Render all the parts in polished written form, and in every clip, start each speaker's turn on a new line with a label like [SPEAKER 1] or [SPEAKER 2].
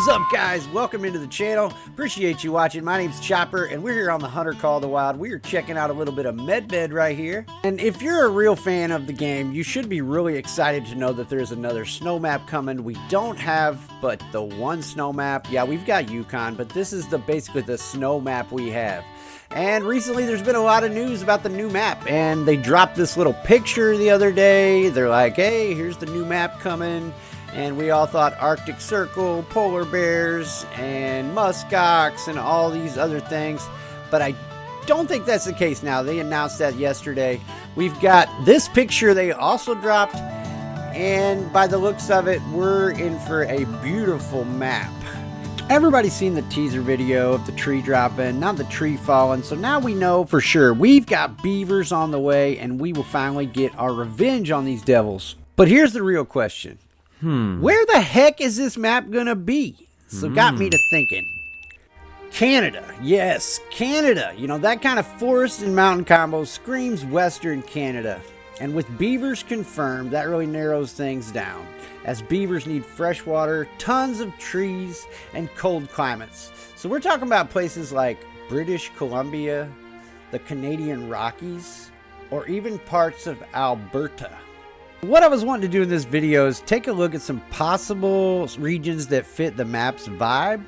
[SPEAKER 1] What's up, guys? Welcome into the channel. Appreciate you watching. My name's Chopper, and we're here on the Hunter Call of the Wild. We are checking out a little bit of Medved right here. And if you're a real fan of the game, you should be really excited to know that there's another snow map coming. We don't have but the one snow map. Yeah, we've got Yukon, but this is basically the snow map we have. And recently there's been a lot of news about the new map, and they dropped this little picture the other day. They're like, hey, here's the new map coming. And we all thought Arctic Circle, polar bears, and muskox, and all these other things. But I don't think that's the case now. They announced that yesterday. We've got this picture they also dropped. And by the looks of it, we're in for a beautiful map. Everybody's seen the teaser video of the tree dropping, not the tree falling. So now we know for sure we've got beavers on the way, and we will finally get our revenge on these devils. But here's the real question. Where the heck is this map gonna be? So got me to thinking. Canada. Yes, Canada. You know, that kind of forest and mountain combo screams Western Canada. And with beavers confirmed, that really narrows things down, as beavers need fresh water, tons of trees, and cold climates. So we're talking about places like British Columbia, the Canadian Rockies, or even parts of Alberta. What I was wanting to do in this video is take a look at some possible regions that fit the map's vibe.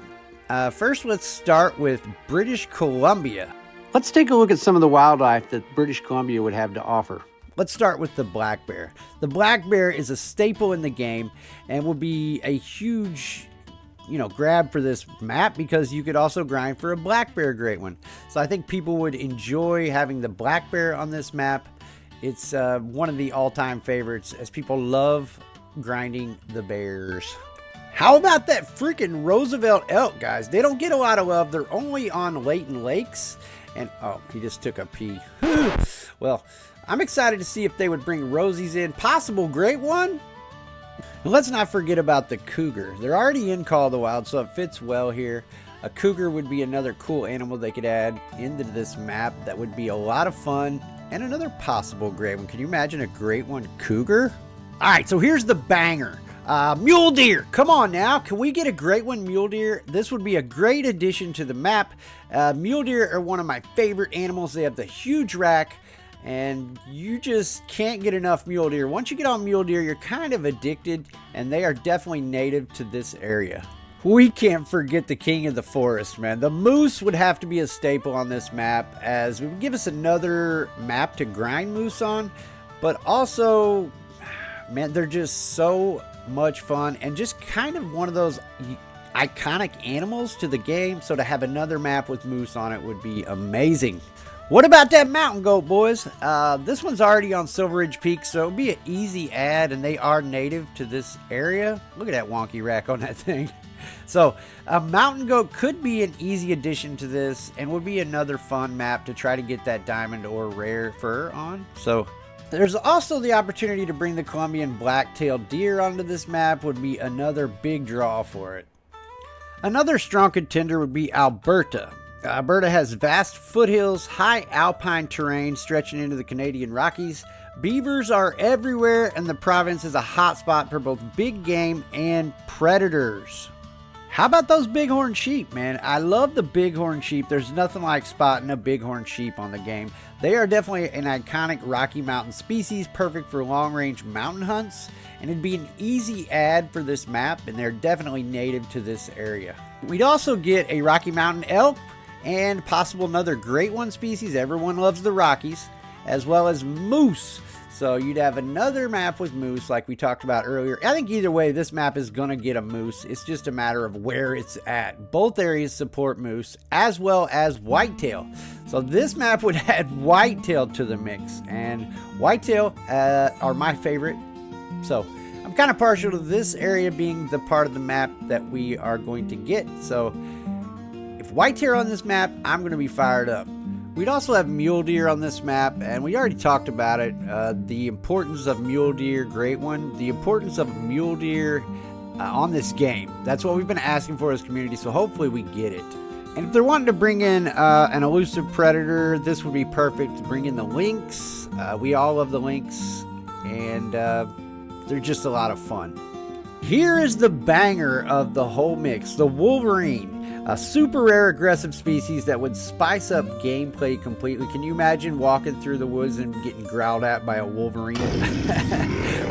[SPEAKER 1] First, let's start with British Columbia. Let's take a look at some of the wildlife that British Columbia would have to offer. Let's start with the black bear. The black bear is a staple in the game and will be a huge, grab for this map, because you could also grind for a black bear great one. So I think people would enjoy having the black bear on this map. It's one of the all-time favorites, as people love grinding the bears. How about that freaking Roosevelt elk, guys? They don't get a lot of love. They're only on Layton Lakes. And, oh, he just took a pee. Well, I'm excited to see if they would bring Rosies in. Possible great one. And let's not forget about the cougar. They're already in Call of the Wild, so it fits well here. A cougar would be another cool animal they could add into this map. That would be a lot of fun. And another possible great one. Can you imagine a great one cougar? All right, so here's the banger. Mule deer. Come on now. Can we get a great one mule deer? This would be a great addition to the map. Mule deer are one of my favorite animals. They have the huge rack, and you just can't get enough mule deer. Once you get on mule deer, you're kind of addicted, and they are definitely native to this area. We can't forget the king of the forest, man. The moose would have to be a staple on this map, as it would give us another map to grind moose on. But also, man, they're just so much fun and just kind of one of those iconic animals to the game. So to have another map with moose on it would be amazing. What about that mountain goat, boys? This one's already on Silver Ridge Peak, so it would be an easy add, and they are native to this area. Look at that wonky rack on that thing. So a mountain goat could be an easy addition to this, and would be another fun map to try to get that diamond or rare fur on. So there's also the opportunity to bring the Columbian black-tailed deer onto this map. Would be another big draw for it. Another strong contender would be Alberta. Alberta has vast foothills, high alpine terrain stretching into the Canadian Rockies. Beavers are everywhere, and the province is a hotspot for both big game and predators. How about those bighorn sheep, man? I love the bighorn sheep. There's nothing like spotting a bighorn sheep on the game. They are definitely an iconic Rocky Mountain species, perfect for long-range mountain hunts, and it'd be an easy add for this map, and they're definitely native to this area. We'd also get a Rocky Mountain elk, and possible another great one species. Everyone loves the Rockies, as well as moose. So you'd have another map with moose like we talked about earlier. I think either way, this map is going to get a moose. It's just a matter of where it's at. Both areas support moose as well as whitetail. So this map would add whitetail to the mix. And whitetail are my favorite. So I'm kind of partial to this area being the part of the map that we are going to get. So if whitetail on this map, I'm going to be fired up. We'd also have mule deer on this map, and we already talked about it. The importance of mule deer, great one. The importance of mule deer on this game. That's what we've been asking for as a community, so hopefully we get it. And if they're wanting to bring in an elusive predator, this would be perfect to bring in the lynx. We all love the lynx, and they're just a lot of fun. Here is the banger of the whole mix, the Wolverine. A super rare aggressive species that would spice up gameplay completely. Can you imagine walking through the woods and getting growled at by a Wolverine?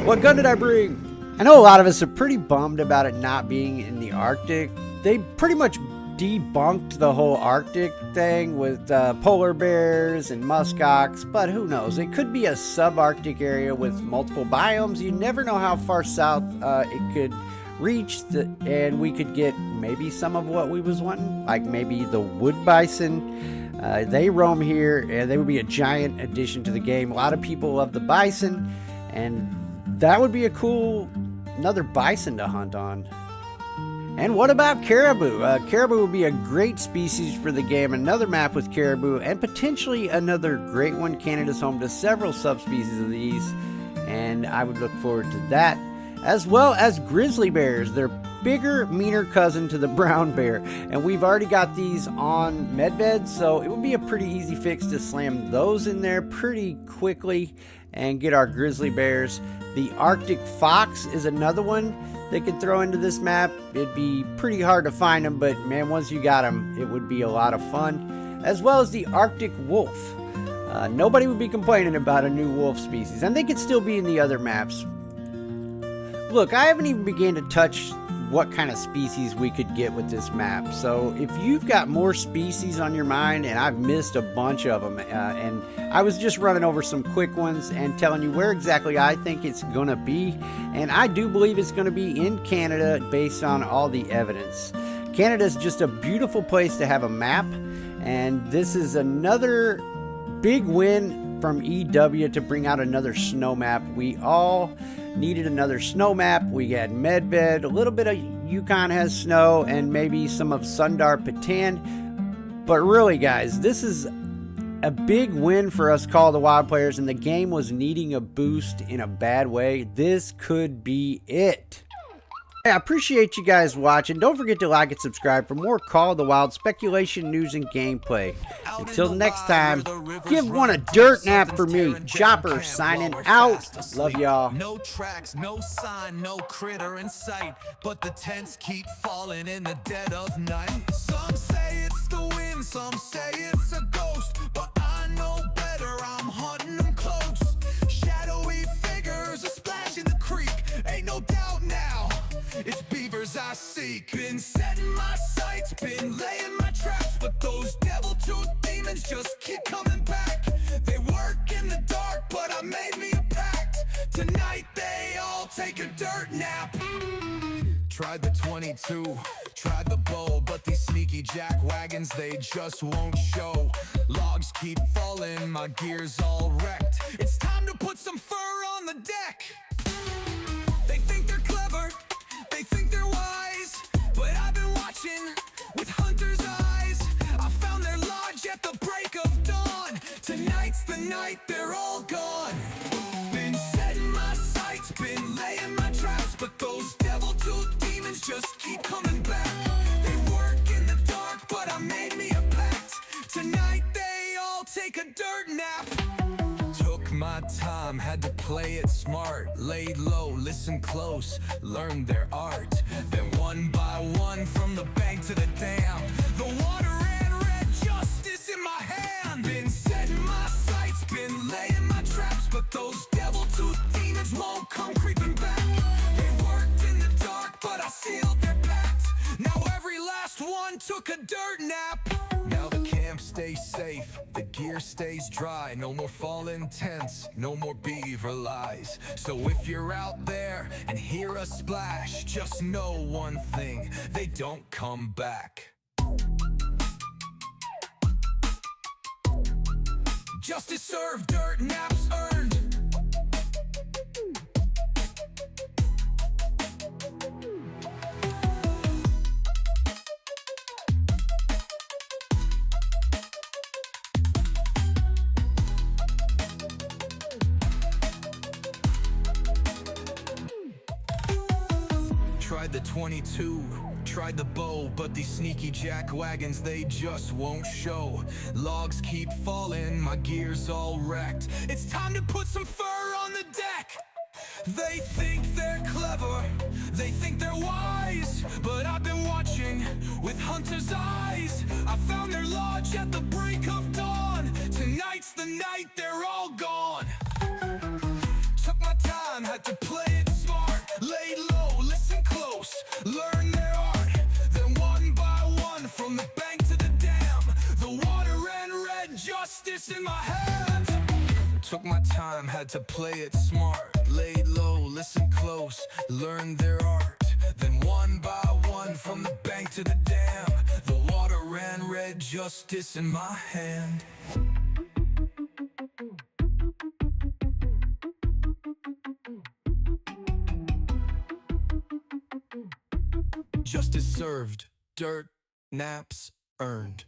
[SPEAKER 1] What gun did I bring? I know a lot of us are pretty bummed about it not being in the Arctic. They pretty much debunked the whole Arctic thing with polar bears and muskox, but who knows? It could be a subarctic area with multiple biomes. You never know how far south it could reach, and we could get maybe some of what we was wanting, like maybe the wood bison. They roam here, and they would be a giant addition to the game. A lot of people love the bison, and that would be a cool another bison to hunt on. And what about caribou? Caribou would be a great species for the game. Another map with caribou, and potentially another great one. Canada's home to several subspecies of these, and I would look forward to that. As well as grizzly bears. They're bigger, meaner cousin to the brown bear, and we've already got these on medbeds, so it would be a pretty easy fix to slam those in there pretty quickly and get our grizzly bears. The Arctic fox is another one they could throw into this map. It'd be pretty hard to find them, but man, once you got them, it would be a lot of fun. As well as the Arctic wolf. Nobody would be complaining about a new wolf species, and they could still be in the other maps. Look, I haven't even begun to touch what kind of species we could get with this map. So if you've got more species on your mind, and I've missed a bunch of them, and I was just running over some quick ones and telling you where exactly I think it's going to be. And I do believe it's going to be in Canada based on all the evidence. Canada is just a beautiful place to have a map. And this is another big win from EW to bring out another snow map. We all needed another snow map. We had Medved, a little bit of Yukon has snow, and maybe some of Sundar Patan. But really, guys, this is a big win for us Call of the Wild players, and the game was needing a boost in a bad way. This could be it. I appreciate you guys watching. Don't forget to like and subscribe for more Call of the Wild speculation, news, and gameplay. Until next time, give one a dirt nap for me. Chopper signing out. Love y'all.
[SPEAKER 2] No tracks, no sign, no critter in sight, but the tents keep falling in the dead of night. Some say it's the wind, some say it's a ghost, but I know better, I'm hunting them close. Shadowy figures, a splash in the creek, ain't no doubt now. It's beavers I seek. Been setting my sights, been laying my traps, but those devil-tooth demons just keep coming back. They work in the dark, but I made me a pact. Tonight they all take a dirt nap. Tried the 22, tried the bow, but these sneaky jack wagons, they just won't show. Logs keep falling, my gear's all wrecked. It's time to put some fur on the deck. They think they're clever, they think they're wise, but I've been watching with hunter's eyes. I found their lodge at the break of dawn. Tonight's the night they're all gone. Been setting my sights, been laying my traps, but those devil-tooth demons just keep coming back. They work in the dark, but I made me a pact. Tonight they all take a dirt nap. Took my time, had to play it smart. Laid low, listen close, learned their art. Then one by one, from the bank to the dam, the water ran red, justice in my hand. Been setting my sights, been laying my traps, but those devil-tooth demons won't come creeping back. They worked in the dark, but I sealed their pact. Now every last one took a dirt nap. Now the camp stays safe, the gear stays dry. No more fallen tents, no more beaver lies. So if you're out there and hear a splash, just know one thing, they don't come back. Justice served, dirt naps earned. Tried the 22, tried the bow, but these sneaky jack wagons, they just won't show. Logs keep falling, my gear's all wrecked. It's time to put some fur on the deck. They think they're clever, they think size. I found their lodge at the break of dawn. Tonight's the night, they're all gone. Took my time, had to play it smart. Lay low, listen close, learn their art. Then one by one, from the bank to the dam, the water ran red, justice in my hands. Took my time, had to play it smart. Laid low, listen close, learn their art. Then one by one, from the bank to the dam, the water ran red, justice in my hand. Justice served, dirt, naps earned.